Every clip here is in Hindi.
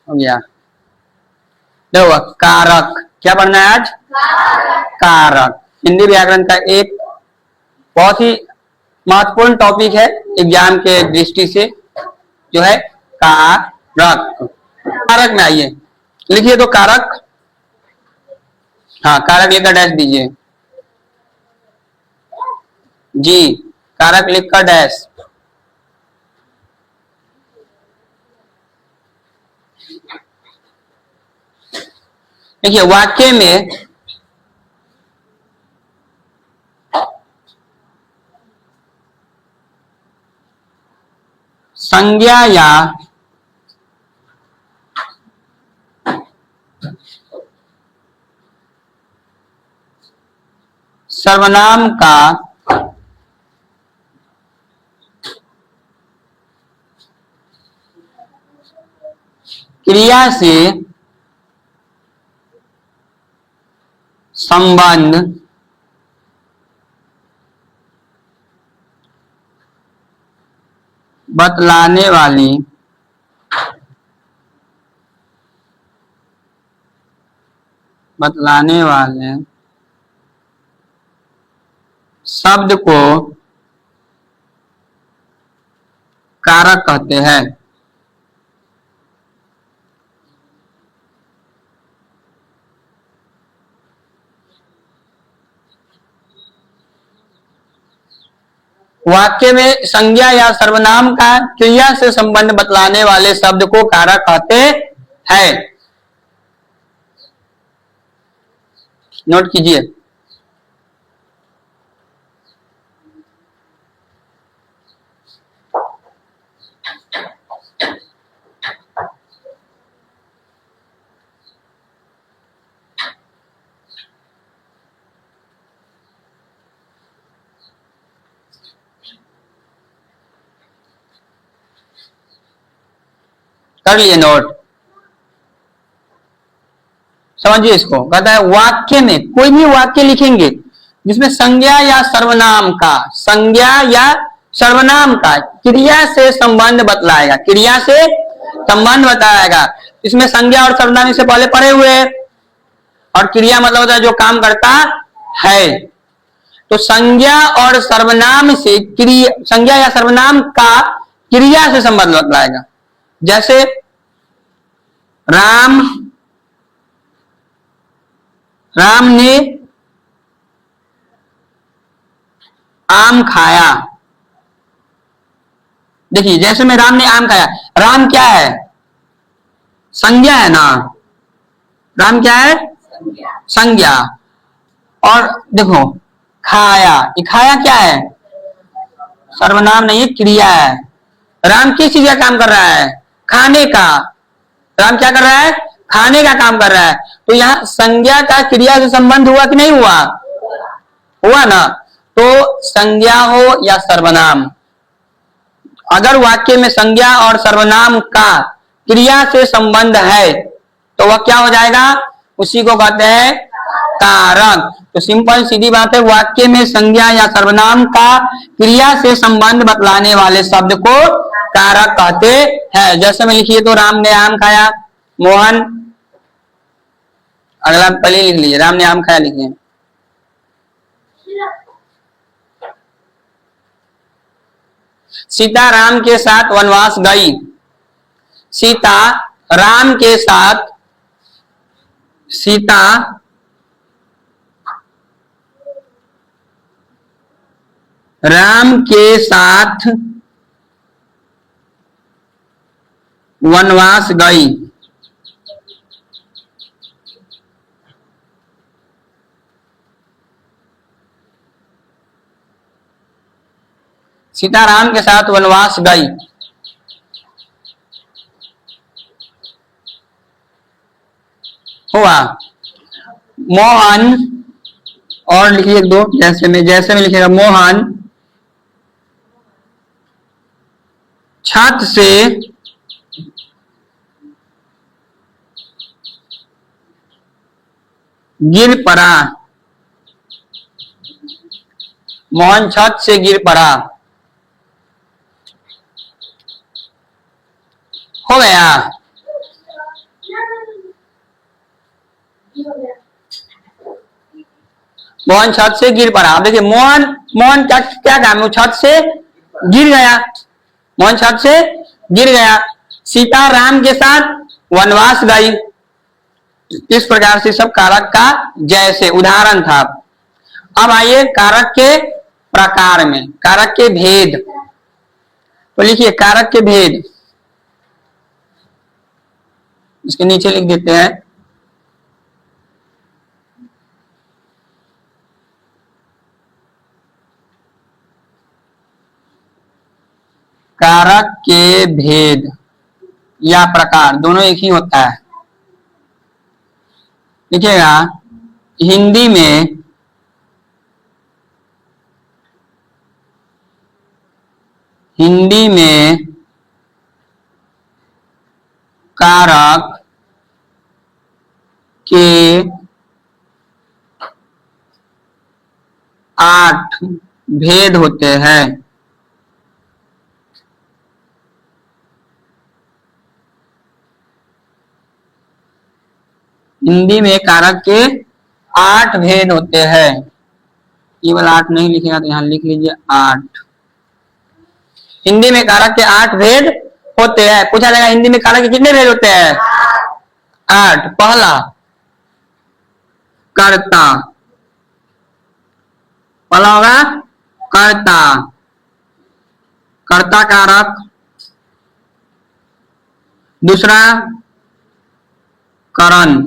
हो गया। देखो कारक, क्या पढ़ना है आज? कारक हिंदी व्याकरण का एक बहुत ही महत्वपूर्ण टॉपिक है एग्जाम के दृष्टि से, जो है कारक। कारक में आइए, लिखिए तो कारक। हाँ, कारक लिखकर डैश दीजिए जी, कारक लिखकर डैश। देखिए वाक्य में संज्ञा या सर्वनाम का क्रिया से संबंध बतलाने वाले शब्द को कारक कहते हैं। वाक्य में संज्ञा या सर्वनाम का क्रिया से संबंध बतलाने वाले शब्द को कारक कहते हैं। नोट कीजिए। कर लिए नोट? समझिए इसको। कहता है वाक्य में कोई भी वाक्य लिखेंगे जिसमें संज्ञा या सर्वनाम का क्रिया से संबंध बतलाएगा, क्रिया से संबंध बताएगा। इसमें संज्ञा और सर्वनाम इससे पहले पढ़े हुए, और क्रिया मतलब होता है जो काम करता है। तो संज्ञा और सर्वनाम से संज्ञा या सर्वनाम का क्रिया से संबंध बतलाएगा। जैसे राम ने आम खाया। देखिए जैसे में राम ने आम खाया, राम क्या है? संज्ञा है ना। राम क्या है? संज्ञा। और देखो खाया, ये खाया क्या है? सर्वनाम नहीं है, क्रिया है। राम किस चीज का काम कर रहा है? खाने का। राम क्या कर रहा है? खाने का काम कर रहा है। तो यहाँ संज्ञा का क्रिया से संबंध हुआ कि नहीं हुआ? हुआ ना। तो संज्ञा हो या सर्वनाम, अगर वाक्य में संज्ञा और सर्वनाम का क्रिया से संबंध है तो वह क्या हो जाएगा? उसी को कहते हैं कारक। तो सिंपल सीधी बात है, वाक्य में संज्ञा या सर्वनाम का क्रिया से संबंध बतलाने वाले शब्द को कारक कहते हैं। जैसे में लिखिए तो राम ने आम खाया, मोहन, अगला पहले लिख लीजिए, राम ने आम खाया लिखिए। सीता राम के साथ वनवास गई। सीता राम के साथ वनवास गई। सीता राम के साथ वनवास गई। हुआ। मोहन, और लिखिए दो, जैसे में लिखिएगा मोहन छत से गिर पड़ा। मोहन छत से गिर पड़ा। हो गया। मोहन छत से गिर पड़ा। अब देखिए मोहन मोहन क्या क्या काम है, छत से गिर गया, मोहन छत से गिर गया। सीता राम के साथ वनवास गई। इस प्रकार से सब कारक का जैसे उदाहरण था। अब आइए कारक के प्रकार में, कारक के भेद। तो लिखिए कारक के भेद, इसके नीचे लिख देते हैं। कारक के भेद या प्रकार दोनों एक ही होता है। लिखिएगा हिंदी में कारक के 8 भेद होते हैं। हिंदी में कारक के 8 भेद होते हैं। केवल 8 नहीं लिखेगा तो यहां लिख लीजिए 8। हिंदी में कारक के 8 भेद होते हैं। पूछा जाएगा हिंदी में कारक के कितने भेद होते हैं? 8। पहला कर्ता, पहला होगा कर्ता, कर्ता कारक। दूसरा करण,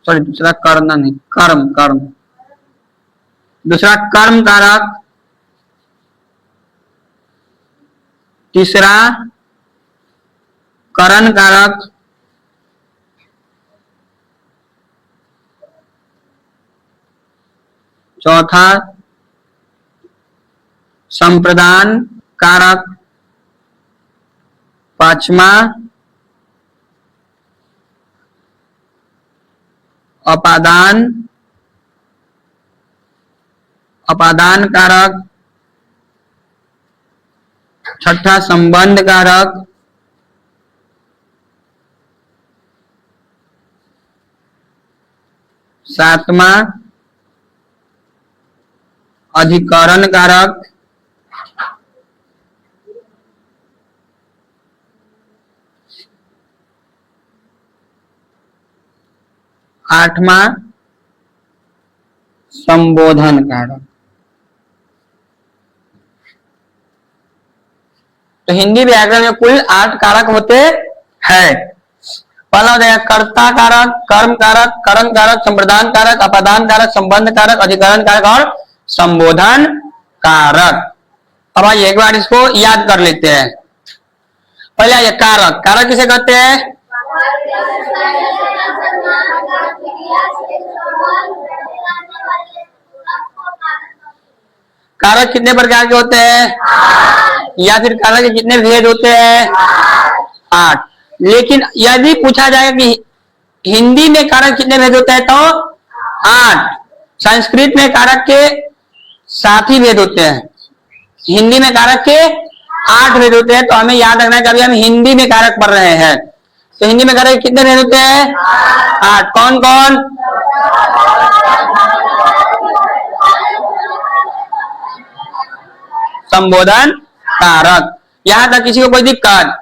सॉरी दूसरा करना नहीं, कर्म, कर्म। दूसरा कर्म कारक। तीसरा करण कारक। चौथा संप्रदान कारक। पांचवा अपादान, अपादान कारक। छठा संबंध कारक। सातवां अधिकरण कारक। आठवां संबोधन कारक। तो हिंदी व्याकरण में कुल 8 कारक होते हैं। पहला हो जाएगा कर्ता कारक, कर्म कारक, करण कारक, संप्रदान कारक, अपादान कारक, संबंध कारक, अधिकरण कारक और संबोधन कारक। अब आइए एक बार इसको याद कर लेते हैं। पहले आइए कारक, कारक किसे कहते हैं? कारक कितने प्रकार के होते हैं? या फिर कारक के कितने भेद होते हैं? 8। लेकिन यदि पूछा जाएगा कि हिंदी में कारक कितने भेद होते हैं, तो 8। संस्कृत में कारक के 7 ही भेद होते हैं। हिंदी में कारक के 8 भेद होते हैं। तो हमें याद रखना है कि अभी हम हिंदी में कारक पढ़ रहे हैं। तो हिंदी में कारक कितने भेद होते हैं? 8। कौन कौन? संबोधन कारक। यहां तक किसी को कोई दिक्कत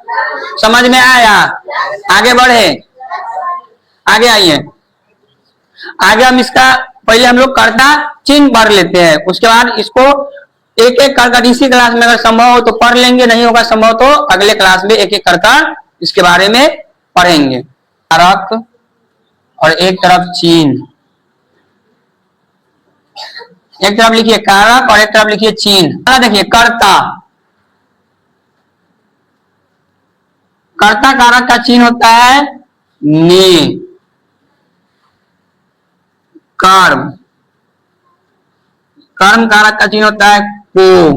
समझ में आया? आगे बढ़े, आगे आइए। आगे हम इसका पहले हम लोग कर्ता चिन्ह पढ़ लेते हैं, उसके बाद इसको एक एक कर इसी क्लास में अगर संभव हो तो पढ़ लेंगे, नहीं होगा संभव तो अगले क्लास में एक एक कर इसके बारे में पढ़ेंगे। कारक और एक तरफ चिन्ह, एक तरफ लिखिए कारक और एक तरफ लिखिए चिन्ह। देखिए कर्ता, कर्ता कारक का चिन्ह होता है ने। कर्म, कर्म कारक का चिन्ह होता है को।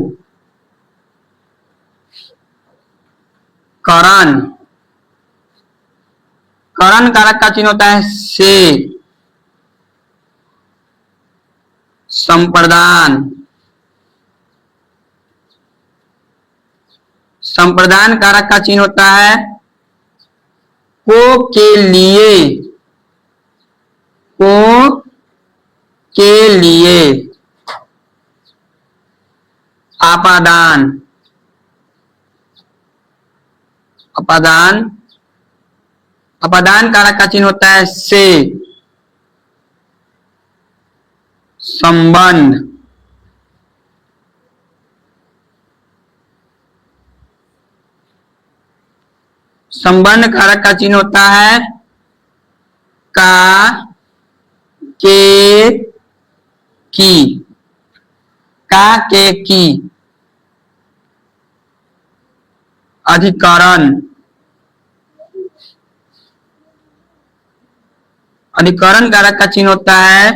करण, करण कारक का चिन्ह होता है से। संप्रदान, संप्रदान कारक का चिन्ह होता है को के लिए। को के लिए अपादान, अपादान, अपादान कारक का चिन्ह होता है से, संबंध, संबंध कारक का चिन्ह होता है का, के, की, का, के, की, अधिकरण, अधिकरण कारक का चिन्ह होता है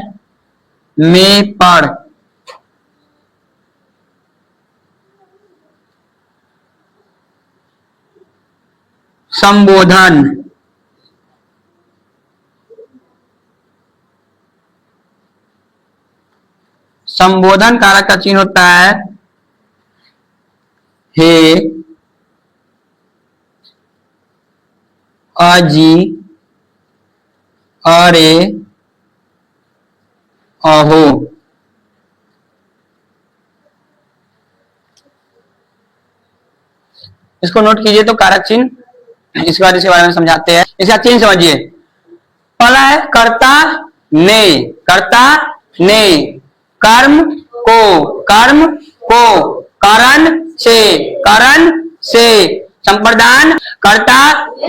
में, पर, संबोधन, संबोधन कारक का चिन्ह होता है हे, अजी, अरे, अहो। इसको नोट कीजिए तो कारक चिन्ह, इसके बाद इसके बारे में समझाते हैं। इसका चिन्ह समझिए। पहला है कर्ता ने, कर्ता ने, कर्म को, कर्म को, कारण से, कारण से, संप्रदान, कर्ता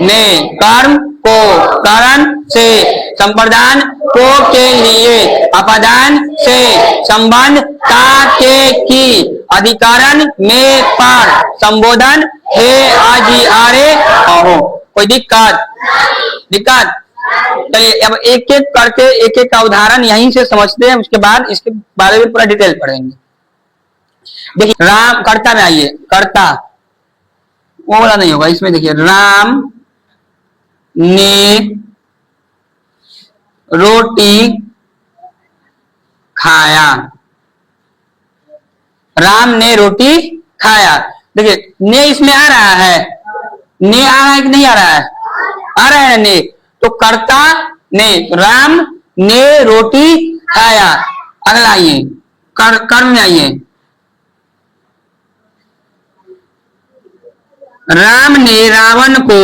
ने कर्म को कारण से, संप्रदान को के लिए, अपादान से, संबंध का के की, अधिकरण में, पर, संबोधन हे, आजी, आरे, अहो। कोई दिक्कत? दिक्कत? चलिए अब एक एक करके एक एक का उदाहरण यहीं से समझते हैं, उसके बाद इसके बारे में पूरा डिटेल पढ़ेंगे। देखिए राम, कर्ता में आइए, कर्ता वो वाला नहीं होगा, इसमें देखिए राम ने रोटी खाया, राम ने रोटी खाया। देखिए ने इसमें आ रहा है, ने आ रहा है कि नहीं आ रहा है? आ रहा है ने। तो कर्ता ने, राम ने रोटी खाया। अगला आइए कर्म में आइए, राम ने रावण को,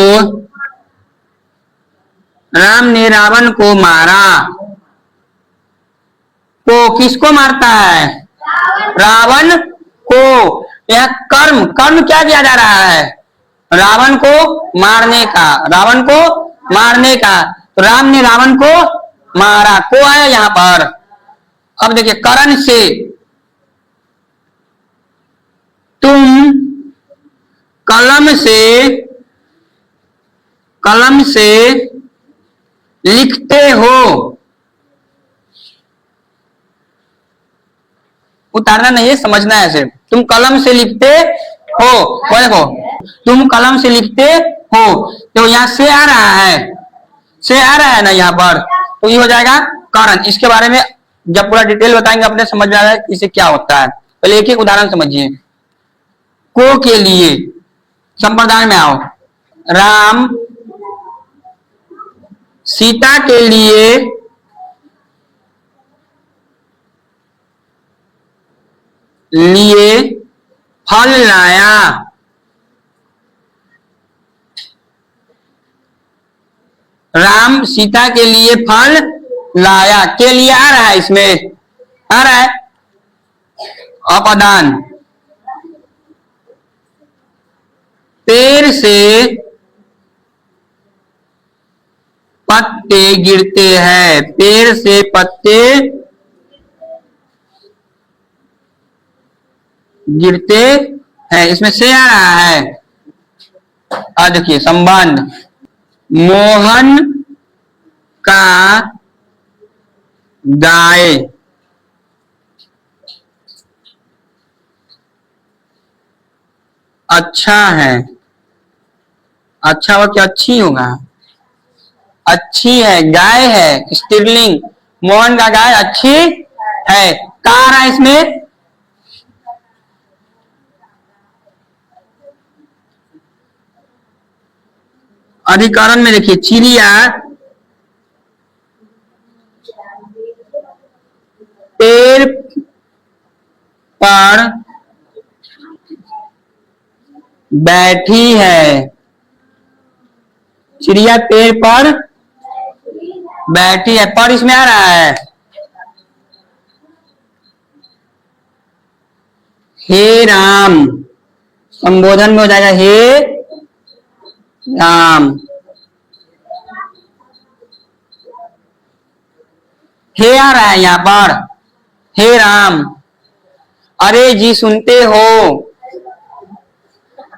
राम ने रावण को मारा। को किसको मारता है? रावण को। यह कर्म, कर्म क्या किया जा रहा है? रावण को मारने का, रावण को मारने का। तो राम ने रावण को मारा, को आया यहां पर। अब देखिए करण से, तुम कलम से, कलम से लिखते हो। उतारना नहीं है, समझना है सिर्फ। तुम कलम से लिखते हो, वो देखो तुम कलम से लिखते हो, तो यहाँ से आ रहा है, से आ रहा है ना यहाँ पर, तो ये हो जाएगा कारण। इसके बारे में जब पूरा डिटेल बताएंगे अपने समझ में आ जाएगा इसे क्या होता है। पहले एक एक उदाहरण समझिए। को के लिए, संप्रदाय में आओ, राम सीता के लिए फल लाया। राम सीता के लिए फल लाया, के लिए आ रहा है, इसमें आ रहा है अपादान। पेड़ से पत्ते गिरते हैं, पेड़ से पत्ते गिरते हैं, इसमें से आ रहा है। अब देखिए संबंध, मोहन का गाय अच्छा है। अच्छा हो क्या अच्छी होगा? अच्छी है, गाय है, स्त्रीलिंग। मोहन का गाय अच्छी है, कहा रहा है इसमें? अधिकरण में देखिए चिड़िया पेड़ पर बैठी है। चिड़िया पेड़ पर बैठी है, पर इसमें आ रहा है। हे राम, संबोधन में हो जाएगा हे राम। हे आ रहा है यहां पर, हे राम। अरे जी सुनते हो,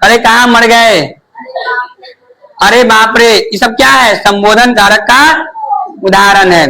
अरे कहाँ मर गए, अरे बाप रे, ये सब क्या है, संबोधन कारक का उदाहरण है।